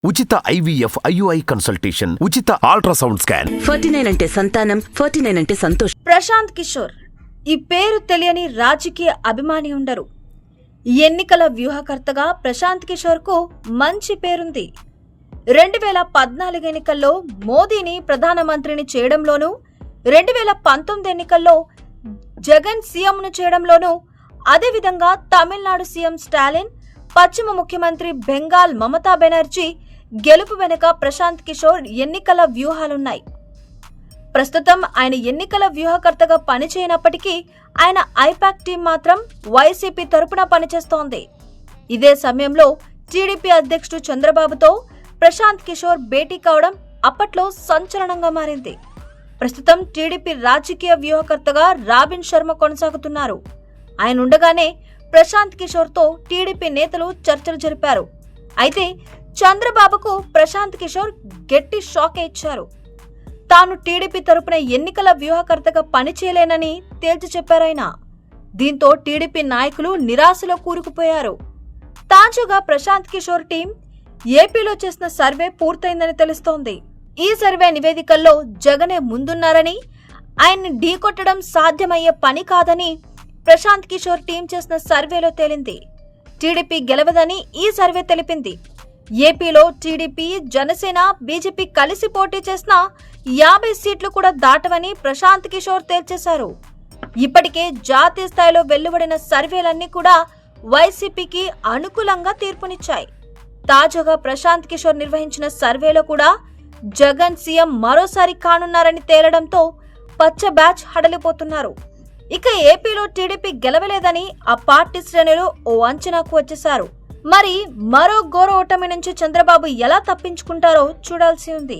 ఉచిత IVF IUI consultation, ఉచిత ultrasound scan. 49 అంటే సంతానం, 49 అంటే సంతోషం. ప్రశాంత్ కిషోర్ ఈ పేరు తెలియని రాజకీయ అభిమాని ఉండరు. ఎన్నికల వ్యూహకర్తగా ప్రశాంత్ కిషోర్ కు మంచి పేరుంది. 2014 ఎన్నికల్లో మోదీని ప్రధానమంత్రిని చేయడంలోనూ, 2019 ఎన్నికల్లో జగన్ సీఎంను చేయడంలోనూ, అదేవిధంగా తమిళనాడు సీఎం స్టాలిన్, పశ్చిమ ముఖ్యమంత్రి బెంగాల్ మమతా బెనర్జీ గెలుపు వెనుక ప్రశాంత్ కిషోర్ ఎన్నికల వ్యూహాలున్నాయి. ప్రస్తుతం ఆయన ఎన్నికల వ్యూహకర్తగా పనిచేయనప్పటికీ ఆయన ఐపాక్ టీం మాత్రం వైసీపీ తరపున పనిచేస్తోంది. ఇదే సమయంలో టీడీపీ అధ్యక్షుడు చంద్రబాబుతో ప్రశాంత్ కిషోర్ భేటీ కావడం అప్పట్లో సంచలనంగా మారింది. ప్రస్తుతం టీడీపీ రాజకీయ వ్యూహకర్తగా రాబిన్ శర్మ కొనసాగుతున్నారు. ఆయన ఉండగానే ప్రశాంత్ కిషోర్తో టీడీపీ నేతలు చర్చలు జరిపారు. అయితే చంద్రబాబుకు ప్రశాంత్ కిషోర్ గట్టి షాక్ ఇచ్చారు. తాను టీడీపీ తరపున ఎన్నికల వ్యూహకర్తగా పనిచేయలేనని తేల్చి చెప్పారాయన. దీంతో టీడీపీ నాయకులు నిరాశలో కూరుకుపోయారు. తాజాగా ప్రశాంత్ కిషోర్ టీం ఏపీలో చేసిన సర్వే పూర్తయిందని తెలుస్తోంది. ఈ సర్వే నివేదికల్లో జగనే ముందున్నారని, ఆయన్ని ఢీకొట్టడం సాధ్యమయ్యే పని కాదని ప్రశాంత్ కిషోర్ టీం చేసిన సర్వేలో తేలింది. టీడీపీ గెలవదని ఈ సర్వే తెలిపింది. ఏపీలో టీడీపీ, జనసేన, బీజేపీ కలిసి పోటీ చేసిన 50 సీట్లు కూడా దాటవని ప్రశాంత్ కిషోర్ తేల్చేశారు. ఇప్పటికే జాతీయ స్థాయిలో వెలువడిన సర్వేలన్నీ కూడా వైసీపీకి అనుకూలంగా తీర్పునిచ్చాయి. తాజాగా ప్రశాంత్ కిషోర్ నిర్వహించిన సర్వేలో కూడా జగన్ సీఎం మరోసారి కానున్నారని తేలడంతో పచ్చ బ్యాచ్ హడలిపోతున్నారు. ఇక ఏపీలో టీడీపీ గెలవలేదని ఆ పార్టీ శ్రేణులు ఓ అంచనాకు వచ్చేశారు. మరి మరో ఘోర ఓటమి నుంచి చంద్రబాబు ఎలా తప్పించుకుంటారో చూడాల్సి ఉంది.